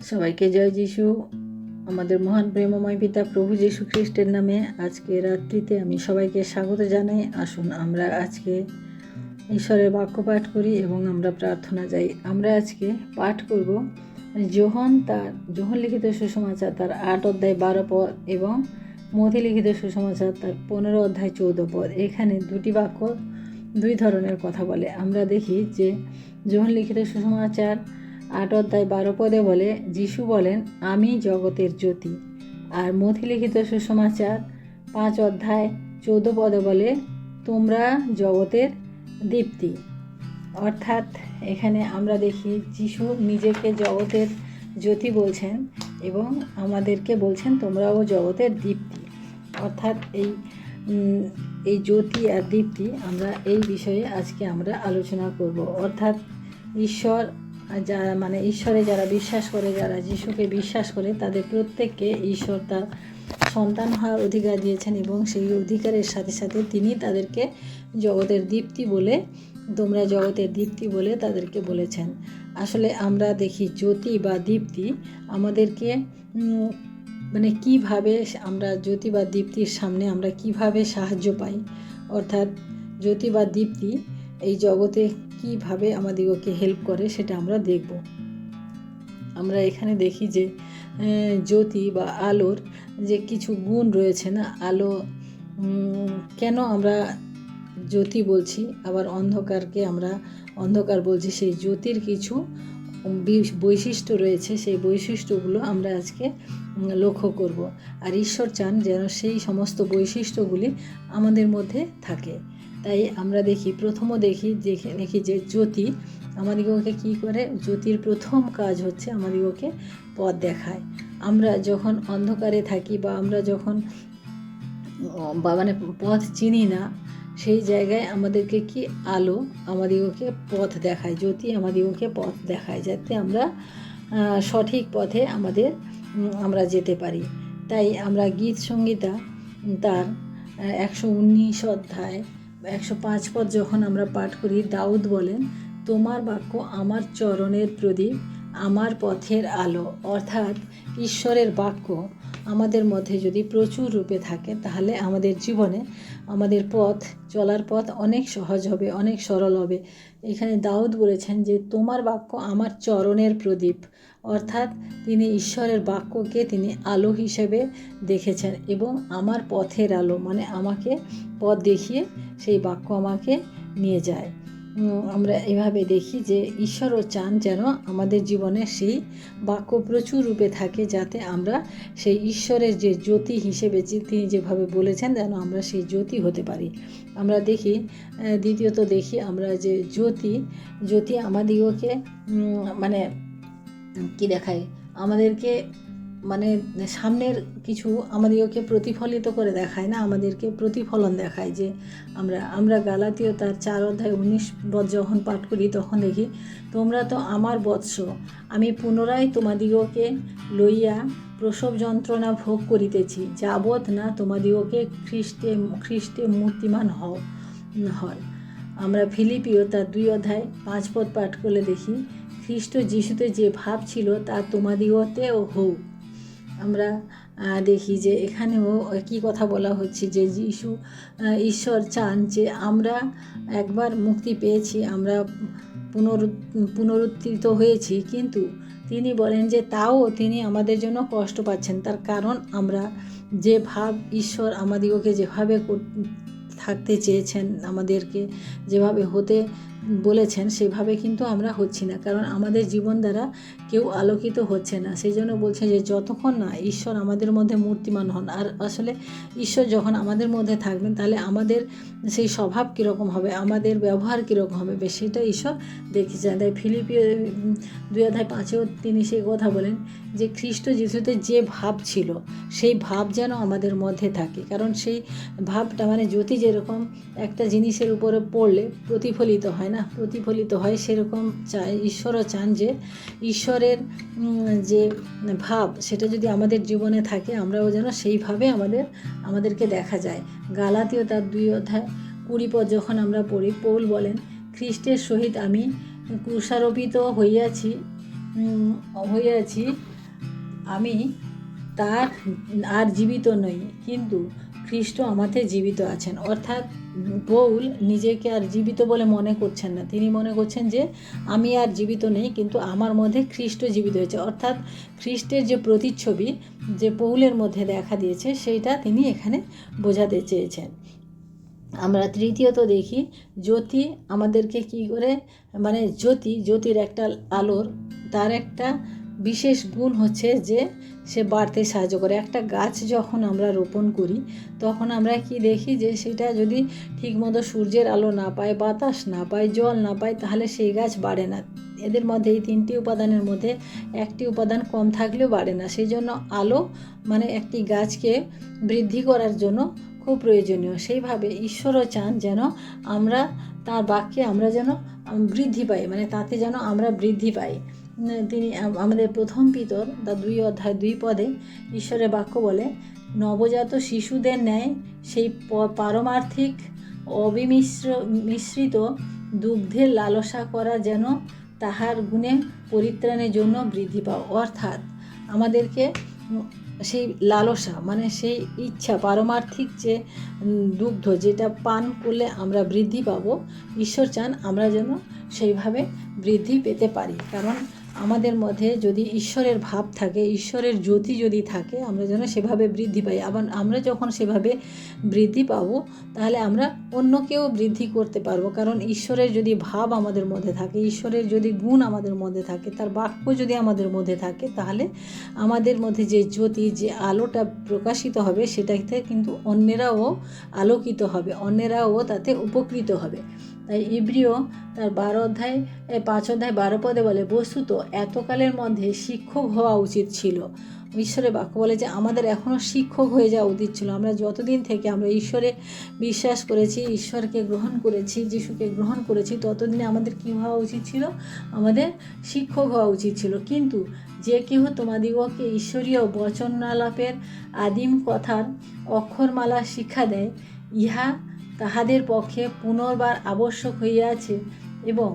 সবাইকে জয় যিশু। আমাদের মহান প্রেমময় পিতা প্রভু যীশু খ্রিস্টের নামে আজকে রাত্রিতে আমি সবাইকে স্বাগত জানাই। আসুন আমরা আজকে ঈশ্বরের বাক্য পাঠ করি এবং আমরা প্রার্থনা যাই। আমরা আজকে পাঠ করব যোহন লিখিত সুসমাচার তার 8 অধ্যায় 12 পদ এবং মথি লিখিত সুসমাচার তার 15 অধ্যায় 14 পদ। এখানে দুটি বাক্য দুই ধরনের কথা বলে। আমরা দেখি যে যোহন লিখিত সুসমাচার 8 অধ্যায় 12 পদে বলে, যিশু বলেন, আমি জগতের জ্যোতি। আর মথি লিখিত সুসমাচার 5 অধ্যায় 14 পদে বলে, তোমরা জগতের দীপ্তি। অর্থাৎ এখানে আমরা দেখি যিশু নিজেকে জগতের জ্যোতি বলছেন এবং আমাদেরকে বলছেন তোমরাও জগতের দীপ্তি। অর্থাৎ এই জ্যোতি আর দীপ্তি আমরা এই বিষয়ে আজকে আমরা আলোচনা করব। অর্থাৎ ঈশ্বর যারা ঈশ্বরে যারা বিশ্বাস করে, যারা যিশুকে বিশ্বাস করে, তাদের প্রত্যেককে ঈশ্বর তার সন্তান হওয়ার অধিকার দিয়েছেন এবং সেই অধিকারের সাথে সাথে তিনি তাদেরকে জগতের দীপ্তি বলে, তোমরা জগতের দীপ্তি বলে তাদেরকে বলেছেন। আসলে আমরা দেখি জ্যোতি বা দীপ্তি আমাদেরকে কিভাবে আমরা জ্যোতি বা দীপ্তির সামনে আমরা কিভাবে সাহায্য পাই। অর্থাৎ জ্যোতি বা দীপ্তি এই জগতে কিভাবে আমাদেরকে হেল্প করে সেটা আমরা দেখব। আমরা এখানে দেখি যে জ্যোতি বা আলোর যে কিছু গুণ রয়েছে না, আলো কেন আমরা জ্যোতি বলছি, আবার অন্ধকারকে আমরা অন্ধকার বলছি, সেই জ্যোতির কিছু বৈশিষ্ট্য রয়েছে। সেই বৈশিষ্ট্যগুলো আমরা আজকে লক্ষ্য করব। আর ঈশ্বর চান যেন সেই সমস্ত বৈশিষ্ট্যগুলি আমাদের মধ্যে থাকে। তাই আমরা দেখি যে জ্যোতি আমাদিগকে কি করে। জ্যোতির প্রথম কাজ হচ্ছে আমাদিগকে পথ দেখায়। আমরা যখন অন্ধকারে থাকি বা আমরা যখন পথ চিনি না, সেই জায়গায় আমাদেরকে কি আলো আমাদিগকে পথ দেখায়, জ্যোতি আমাদিগকে পথ দেখায়, যাতে আমরা সঠিক পথে আমরা যেতে পারি। তাই আমরা গীত সংহিতা তার 119 অধ্যায় 105 পদ যখন আমরা পাঠ করি, দাউদ বলেন, তোমার বাক্য আমার চরণের প্রদীপ, আমার পথের আলো। অর্থাৎ ঈশ্বরের বাক্য আমাদের মধ্যে যদি প্রচুর রূপে থাকে, তাহলে আমাদের জীবনে আমাদের চলার পথ অনেক সহজ হবে, অনেক সরল হবে। এখানে দাউদ বলেছেন যে তোমার বাক্য আমার চরণের প্রদীপ। অর্থাৎ তিনি ঈশ্বরের বাক্যকে তিনি আলো হিসেবে দেখেছেন এবং আমার পথের আলো, আমাকে পথ দেখিয়ে সেই বাক্য আমাকে নিয়ে যায়। আমরা এভাবে দেখি যে ঈশ্বরও চান যেন আমাদের জীবনে সেই বাক্য প্রচুর রূপে থাকে, যাতে আমরা সেই ঈশ্বরের যে জ্যোতি হিসেবে তিনি যেভাবে বলেছেন যেন আমরা সেই জ্যোতি হতে পারি। আমরা দ্বিতীয়ত দেখি আমরা যে জ্যোতি আমাদিগকে কি দেখায়, আমাদেরকে সামনের কিছু আমাদেরকে প্রতিফলিত করে দেখায় না, আমাদেরকে প্রতিফলন দেখায়। যে আমরা গালাতীয় তার 4 অধ্যায় 19 পদ যখন পাঠ করি, তখন দেখি, তোমরা তো আমার বৎস, আমি পুনরায় তোমাদিগকে লইয়া প্রসব যন্ত্রণা ভোগ করিতেছি, যাবৎ না তোমাদিগকে খ্রিস্টে মূর্তিমান হয়। আমরা ফিলিপিও তার 2 অধ্যায় 5 পদ পাঠ করলে দেখি, খ্রিস্ট যিশুতে যে ভাব ছিল তা তোমাদিগতেও হোক। আমরা দেখি যে এখানেও একই কথা বলা হচ্ছে যে ঈশ্বর চান যে আমরা একবার মুক্তি পেয়েছি, আমরা পুনরুত্থিত হয়েছি, কিন্তু তিনি বলেন যে তাও তিনি আমাদের জন্য কষ্ট পাচ্ছেন। তার কারণ আমরা যে ভাব ঈশ্বর আমাদিগকে যেভাবে থাকতে চেয়েছেন, আমাদেরকে যেভাবে হতে বলেছেন, সেভাবে কিন্তু আমরা হচ্ছি না, কারণ আমাদের জীবন দ্বারা কেউ আলোকিত হচ্ছে না। সেই জন্য বলছে যে যতক্ষণ না ঈশ্বর আমাদের মধ্যে মূর্তিমান হন, আর আসলে ঈশ্বর যখন আমাদের মধ্যে থাকবেন, তাহলে আমাদের সেই স্বভাব কীরকম হবে, আমাদের ব্যবহার কীরকম হবে, সেটা ঈশ্বর দেখতে চান। তাই ফিলিপিও 2 অধ্যায় 5-এও তিনি সেই কথা বলেন যে খ্রিস্ট যিশুতে যে ভাব ছিল সেই ভাব যেন আমাদের মধ্যে থাকে। কারণ সেই ভাবটা জ্যোতি যেরকম একটা জিনিসের উপরে পড়লে প্রতিফলিত হয় না, প্রতিফলিত হয়, সেরকম ঈশ্বরও চান যে ঈশ্বরের যে ভাব সেটা যদি আমাদের জীবনে থাকে, আমরাও যেন সেইভাবে আমাদেরকে দেখা যায়। গালাতীয় তার 2 অধ্যায় 20 পদ যখন আমরা পড়ি, পৌল বলেন, খ্রিস্টের সহিত আমি ক্রুশারোপিত হইয়াছি, হয়ে আছি, আমি তার আর জীবিত নই, কিন্তু খ্রিস্ট আমাতে জীবিত আছেন। অর্থাৎ পৌল নিজেকে আর জীবিত বলে মনে করছেন না, তিনি মনে করছেন যে আমি আর জীবিত নেই, কিন্তু আমার মধ্যে খ্রিস্ট জীবিত হয়েছে। অর্থাৎ খ্রিস্টের যে প্রতিচ্ছবি যে পৌলের মধ্যে দেখা দিয়েছে, সেইটা তিনি এখানে বোঝাতে চেয়েছেন। আমরা তৃতীয়ত দেখি জ্যোতি আমাদেরকে কি করে, মানে জ্যোতির একটা আলোর তার একটা বিশেষ গুণ হচ্ছে যে সে বাড়তে সাহায্য করে। একটা গাছ যখন আমরা রোপণ করি তখন আমরা কি দেখি যে সেটা যদি ঠিকমতো সূর্যের আলো না পায়, বাতাস না পায়, জল না পায়, তাহলে সেই গাছ বাড়ে না। এদের মধ্যে এই তিনটি উপাদানের মধ্যে একটি উপাদান কম থাকলেও বাড়ে না। সেই জন্য আলো মানে একটি গাছকে বৃদ্ধি করার জন্য খুব প্রয়োজনীয়। সেইভাবে ঈশ্বরও চান যেন আমরা তার বাক্যে আমরা যেন বৃদ্ধি পাই, মানে তাতে যেন আমরা বৃদ্ধি পাই। তিনি আমাদের প্রথম পিতর 2:2 ঈশ্বরের বাক্য বলে, নবজাত শিশুদের ন্যায় সেই পারমার্থিক মিশ্রিত দুগ্ধের লালসা করা যেন তাহার গুণে পরিত্রাণের জন্য বৃদ্ধি পাও। অর্থাৎ আমাদেরকে সেই লালসা মানে সেই ইচ্ছা, পারমার্থিক যে দুগ্ধ যেটা পান করলে আমরা বৃদ্ধি পাবো, ঈশ্বর চান আমরা যেন সেইভাবে বৃদ্ধি পেতে পারি। কারণ আমাদের মধ্যে যদি ঈশ্বরের ভাব থাকে, ঈশ্বরের জ্যোতি যদি থাকে, আমরা যেন সেভাবে বৃদ্ধি পাই। আবার আমরা যখন সেভাবে বৃদ্ধি পাবো তাহলে আমরা অন্যকেও বৃদ্ধি করতে পারবো। কারণ ঈশ্বরের যদি ভাব আমাদের মধ্যে থাকে, ঈশ্বরের যদি গুণ আমাদের মধ্যে থাকে, তার বাক্য যদি আমাদের মধ্যে থাকে, তাহলে আমাদের মধ্যে যে জ্যোতি, যে আলোটা প্রকাশিত হবে, সেটাতে কিন্তু অন্যেরাও আলোকিত হবে, অন্যেরাও তাতে উপকৃত হবে। তাই ইব্রিয় তার 5:12 বলে, বস্তুত এতকালের মধ্যে শিক্ষক হওয়া উচিত ছিল। ঈশ্বরের বাক্য বলে যে আমাদের এখনও শিক্ষক হয়ে যাওয়া উচিত ছিল। আমরা যতদিন থেকে আমরা ঈশ্বরে বিশ্বাস করেছি, ঈশ্বরকে গ্রহণ করেছি, যিশুকে গ্রহণ করেছি, ততদিনে আমাদের কী হওয়া উচিত ছিল? আমাদের শিক্ষক হওয়া উচিত ছিল। কিন্তু যে কেহ তোমাদিগকে ঈশ্বরীয় বচনালাপের আদিম কথার অক্ষরমালা শিক্ষা দেয়, ইহা তাহাদের পক্ষে পুনর্বার আবশ্যক হইয়াছে, এবং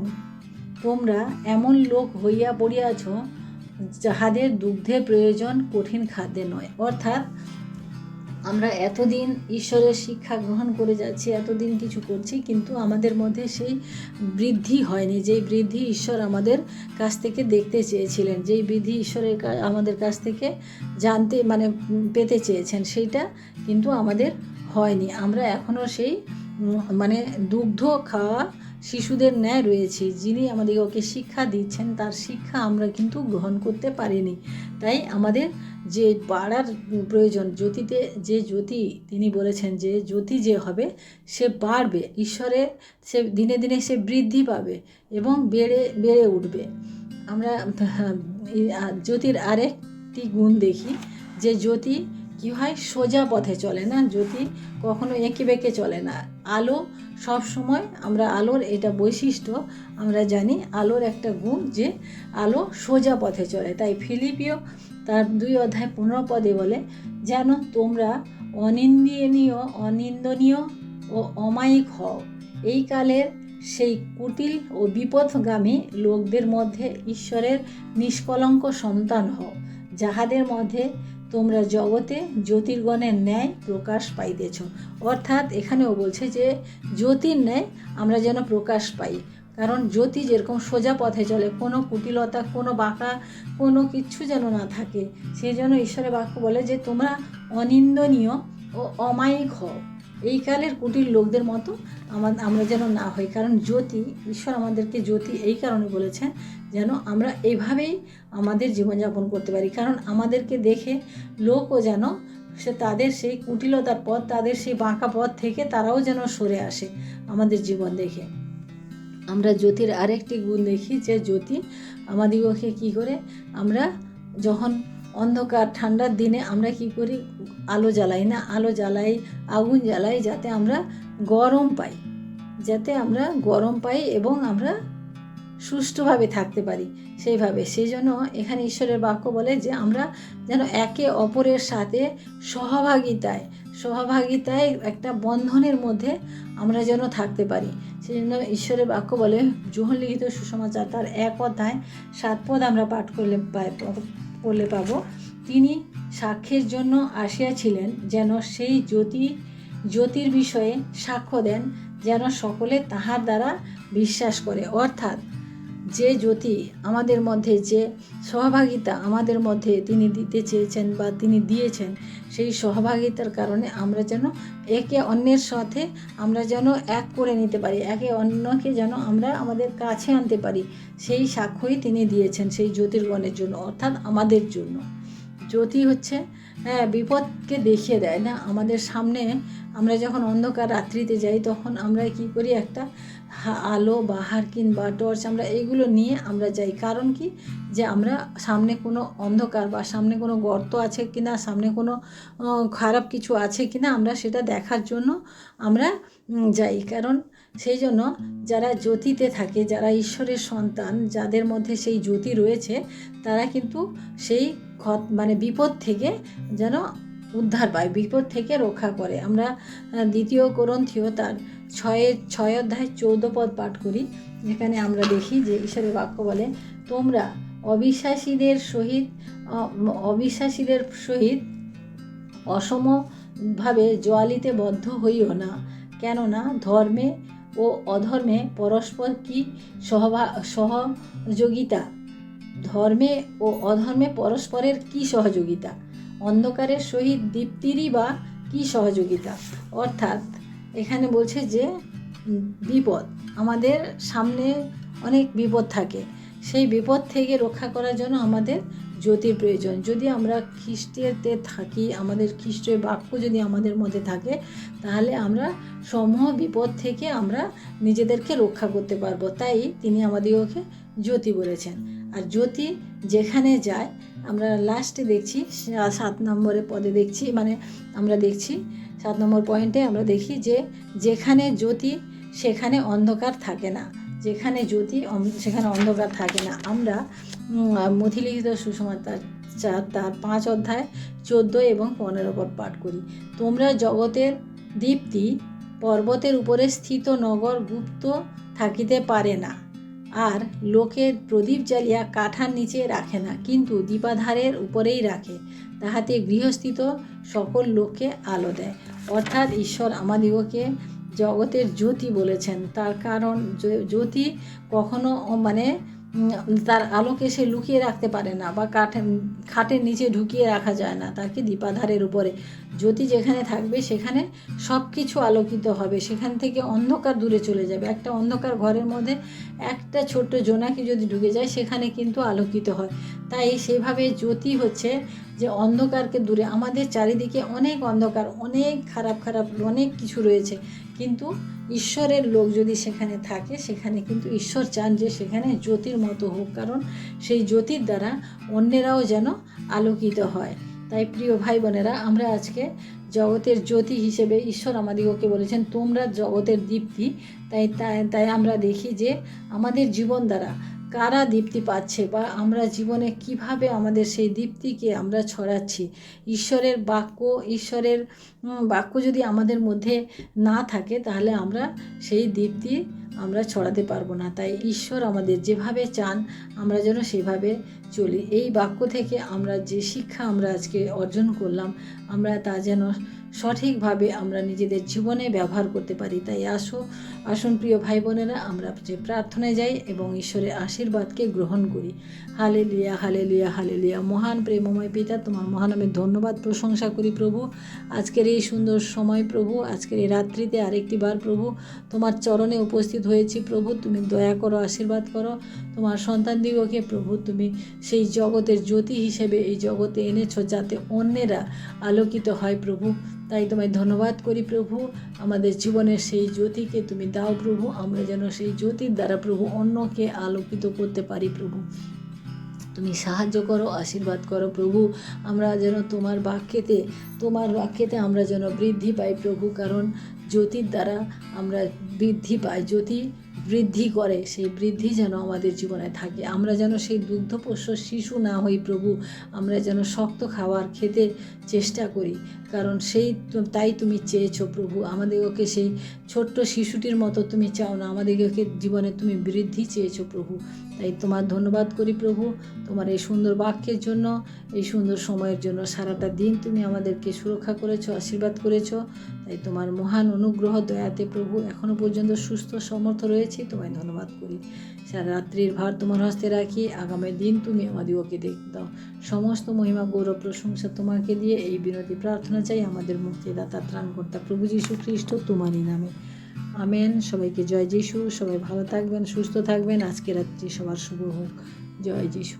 তোমরা এমন লোক হইয়া পড়িয়াছ যাহাদের দুগ্ধের প্রয়োজন, কঠিন খাদ্যে নয়। অর্থাৎ আমরা এতদিন ঈশ্বরের শিক্ষা গ্রহণ করে যাচ্ছি, এতদিন কিছু করছি, কিন্তু আমাদের মধ্যে সেই বৃদ্ধি হয়নি। যেই বৃদ্ধি ঈশ্বর আমাদের কাছ থেকে দেখতে চেয়েছিলেন, যেই বৃদ্ধি ঈশ্বরের আমাদের কাছ থেকে জানতে মানে পেতে চেয়েছেন, সেইটা কিন্তু আমাদের হয়নি। আমরা এখনও সেই মানে দুগ্ধ খাওয়া শিশুদের ন্যায় রয়েছি। যিনি আমাদেরকে শিক্ষা দিচ্ছেন, তার শিক্ষা আমরা কিন্তু গ্রহণ করতে পারিনি। তাই আমাদের যে বাড়ার প্রয়োজন, জ্যোতিতে যে জ্যোতি তিনি বলেছেন যে জ্যোতি যে হবে সে বাড়বে, ঈশ্বরের সে দিনে দিনে সে বৃদ্ধি পাবে এবং বেড়ে উঠবে। আমরা জ্যোতির আরেকটি গুণ দেখি যে জ্যোতি কী হয়, সোজা পথে চলে না, জ্যোতি কখনো এঁকে বেঁকে চলে না। আলো সব সময়, আমরা আলোর এটা বৈশিষ্ট্য আমরা জানি, আলোর একটা গুণ যে আলো সোজা পথে চলে। তাই ফিলিপিও তার 2:15 বলে, যেন তোমরা অনিন্দনীয় ও অমায়িক হও, এই কালের সেই কুটিল ও বিপথগামী লোকদের মধ্যে ঈশ্বরের নিষ্কলঙ্ক সন্তান হও, যাহাদের মধ্যে তোমরা জগতে জ্যোতির্গণের ন্যায় প্রকাশ পাইতেছ। অর্থাৎ এখানেও বলছে যে জ্যোতির ন্যায় আমরা যেন প্রকাশ পাই। কারণ জ্যোতি যেরকম সোজা পথে চলে, কোনো কুটিলতা, কোনো বাঁকা, কোনো কিচ্ছু যেন না থাকে, সেই জন্য ঈশ্বরের বাক্য বলে যে তোমরা অনিন্দনীয় ও অমায়িক হও, এই কালের কুটিল লোকদের মতো আমরা যেন না হই। কারণ জ্যোতি, ঈশ্বর আমাদেরকে জ্যোতি এই কারণে বলেছেন যেন আমরা এইভাবেই আমাদের জীবনযাপন করতে পারি। কারণ আমাদেরকে দেখে লোকও যেন তাদের সেই কুটিলতার পথ, তাদের সেই বাঁকা পথ থেকে তারাও যেন সরে আসে আমাদের জীবন দেখে। আমরা জ্যোতির আরেকটি গুণ দেখি যে জ্যোতি আমাদিগকে কী করে, আমরা যখন অন্ধকার ঠান্ডার দিনে আমরা কি করি, আলো জ্বালাই না, আলো জ্বালাই, আগুন জ্বালাই, যাতে আমরা গরম পাই এবং আমরা সুষ্ঠুভাবে থাকতে পারি সেইভাবে। সেই জন্য এখানে ঈশ্বরের বাক্য বলে যে আমরা যেন একে অপরের সাথে সহভাগিতায় একটা বন্ধনের মধ্যে আমরা যেন থাকতে পারি। সেই জন্য ঈশ্বরের বাক্য বলে যোহন লিখিত সুসমাচার তার 1 অধ্যায় 7 পদ আমরা পাঠ করলে পাবো, তিনি সাক্ষ্যের জন্য আসিয়াছিলেন যেন সেই জ্যোতির বিষয়ে সাক্ষ্য দেন, যেন সকলে তাহার দ্বারা বিশ্বাস করে। অর্থাৎ যে জ্যোতি আমাদের মধ্যে, যে সহভাগিতা আমাদের মধ্যে তিনি দিতে চেয়েছেন বা তিনি দিয়েছেন, সেই সহভাগিতার কারণে আমরা যেন একে অন্যের সাথে আমরা যেন এক করে নিতে পারি, একে অন্যকে যেন আমরা আমাদের কাছে আনতে পারি, সেই সাক্ষ্যই তিনি দিয়েছেন সেই জ্যোতির্গণের জন্য, অর্থাৎ আমাদের জন্য। জ্যোতি হচ্ছে বিপদকে দেখিয়ে দেয় না আমাদের সামনে। আমরা যখন অন্ধকার রাত্রিতে যাই তখন আমরা কি করি, একটা আলো বা হারকিন বা টর্চ আমরা এইগুলো নিয়ে আমরা যাই। কারণ কি, যে আমরা সামনে কোনো অন্ধকার বা সামনে কোনো গর্ত আছে কিনা, সামনে কোনো খারাপ কিছু আছে কিনা আমরা সেটা দেখার জন্য আমরা যাই। কারণ সেই জন্য যারা জ্যোতিতে থাকে, যারা ঈশ্বরের সন্তান, যাদের মধ্যে সেই জ্যোতি রয়েছে, তারা কিন্তু সেই বিপদ থেকে যেন উদ্ধার পায়, বিপদ থেকে রক্ষা করে। আমরা 2 কোরিন্থীয় তার 6 অধ্যায় 14 পদ পাঠ করি, যেখানে আমরা দেখি যে ঈশ্বরের বাক্য বলে, তোমরা অবিশ্বাসীদের সহিত অসমভাবে জোয়ালিতে বদ্ধ হইও না, কেননা ধর্মে ও অধর্মে পরস্পর কি সহযোগিতা, ধর্মে ও অধর্মে পরস্পরের কি সহযোগিতা, অন্ধকারের সহিত দীপ্তিরই বা কি সহযোগিতা। অর্থাৎ এখানে বলছে যে বিপদ, আমাদের সামনে অনেক বিপদ থাকে, সেই বিপদ থেকে রক্ষা করার জন্য আমাদের জ্যোতির প্রয়োজন। যদি আমরা খ্রিস্টেতে থাকি, আমাদের খ্রিস্টের বাক্য যদি আমাদের মধ্যে থাকে, তাহলে আমরা সমূহ বিপদ থেকে আমরা নিজেদেরকে রক্ষা করতে পারবো। তাই তিনি আমাদেরকে জ্যোতি বলেছেন। আর জ্যোতি যেখানে যায়, আমরা লাস্টে দেখছি 7 নম্বরে পদে দেখছি, আমরা দেখছি 7 নম্বর পয়েন্টে আমরা দেখি যে যেখানে জ্যোতি সেখানে অন্ধকার থাকে না, যেখানে জ্যোতি সেখানে অন্ধকার থাকে না। আমরা মথিলিখিত সুসমাচার তার 5 অধ্যায় 14 এবং 15 পদ পাঠ করি। তোমরা জগতের দীপ্তি, পর্বতের উপরে স্থিত নগর গুপ্ত থাকিতে পারে না, আর লোকে প্রদীপ জ্বালিয়া কাঠার নিচে রাখে না, কিন্তু দীপাধারের উপরেই রাখে, তাহাতে গৃহস্থিত সকল লোককে আলো দেয়। অর্থাৎ ঈশ্বর আমাদিগকে জগতের জ্যোতি বলেছেন, তার কারণ জ্যোতি কখনো তার আলোকে সে লুকিয়ে রাখতে পারে না, বা খাটের নিচে ঢুকিয়ে রাখা যায় না, তাকে দীপাধারের উপরে। জ্যোতি যেখানে থাকবে সেখানে সব কিছু আলোকিত হবে, সেখান থেকে অন্ধকার দূরে চলে যাবে। একটা অন্ধকার ঘরের মধ্যে একটা ছোট্ট জোনাকি যদি ঢুকে যায়, সেখানে কিন্তু আলোকিত হয়। তাই সেইভাবে জ্যোতি হচ্ছে যে অন্ধকারকে দূরে, আমাদের চারিদিকে অনেক অন্ধকার, অনেক খারাপ অনেক কিছু রয়েছে, কিন্তু ঈশ্বরের লোক যদি সেখানে থাকে, সেখানে কিন্তু ঈশ্বর চান যে সেখানে জ্যোতির মতো হোক, কারণ সেই জ্যোতির দ্বারা অন্যেরাও যেন আলোকিত হয়। তাই প্রিয় ভাই বোনেরা, আমরা আজকে জগতের জ্যোতি হিসেবে ঈশ্বর আমাদিগকে বলেছেন তোমরা জগতের দীপ্তি। তাই আমরা দেখি যে আমাদের জীবন দ্বারা কারা দীপ্তি পাচ্ছে, বা আমরা জীবনে কিভাবে আমাদের সেই দীপ্তিকে আমরা ছড়াচ্ছি। ঈশ্বরের বাক্য যদি আমাদের মধ্যে না থাকে, তাহলে আমরা সেই দীপ্তি আমরা ছড়াতে পারবো না। তাই ঈশ্বর আমাদের যেভাবে চান আমরা যেন সেভাবে চলি। এই বাক্য থেকে আমরা যে শিক্ষা আমরা আজকে অর্জন করলাম, আমরা তা যেন সঠিকভাবে আমরা নিজেদের জীবনে ব্যবহার করতে পারি। তাই আসুন প্রিয় ভাই বোনেরা, আমরা যে প্রার্থনায় যাই এবং ঈশ্বরের আশীর্বাদকে গ্রহণ করি। Hallelujah, hallelujah, hallelujah. মহান প্রেমময় পিতা, তোমার মহানামের ধন্যবাদ প্রশংসা করি প্রভু। আজকের এই সুন্দর সময় প্রভু, আজকের এই রাত্রিতে আরেকটি বার প্রভু তোমার চরণে উপস্থিত হয়েছি প্রভু। তুমি দয়া করো, আশীর্বাদ করো তোমার সন্তানদিগকে প্রভু। তুমি সেই জগতের জ্যোতি হিসেবে এই জগতে এনেছো, যাতে অন্যেরা আলোকিত হয় প্রভু। তাই তোমায় ধন্যবাদ করি প্রভু। আমাদের জীবনের সেই জ্যোতিকে তুমি দাও প্রভু, আমরা যেন সেই জ্যোতির দ্বারা প্রভু অন্যকে আলোকিত করতে পারি প্রভু। তুমি সাহায্য করো, আশীর্বাদ করো প্রভু। আমরা যেন তোমার বাক্যেতে আমরা যেন বৃদ্ধি পাই প্রভু, কারণ জ্যোতির দ্বারা আমরা বৃদ্ধি পাই। জ্যোতি বৃদ্ধি করে, সেই বৃদ্ধি যেন আমাদের জীবনে থাকে। আমরা যেন সেই দুগ্ধপোষ্য শিশু না হই প্রভু, আমরা যেন শক্ত খাবার খেতে চেষ্টা করি, কারণ তাই তুমি চেয়েছো প্রভু। আমাদেরকে সেই ছোট্ট শিশুটির মতো তুমি চাও না, আমাদেরকে জীবনে তুমি বৃদ্ধি চেয়েছো প্রভু। তাই তোমার ধন্যবাদ করি প্রভু, তোমার এই সুন্দর বাক্যের জন্য, এই সুন্দর সময়ের জন্য। সারাটা দিন তুমি আমাদেরকে সুরক্ষা করেছো, আশীর্বাদ করেছো। তাই তোমার মহান অনুগ্রহ দয়াতে প্রভু এখনও পর্যন্ত সুস্থ সমর্থ রয়েছি, তোমায় ধন্যবাদ করি। সারা রাত্রির ভার তোমার হস্তে রাখি, আগামী দিন তুমি আমাদিগকে দেখতে দাও। সমস্ত মহিমা গৌরব প্রশংসা তোমাকে দিয়ে এই বিনতি প্রার্থনা চাই আমাদের মুক্তিদাতা ত্রাণকর্তা প্রভু যীশু খ্রিস্ট তোমারই নামে, আমেন। সবাইকে জয় যিশু। সবাই ভালো থাকবেন, সুস্থ থাকবেন। আজকে রাত্রি সবার শুভ হোক। জয় যিশু।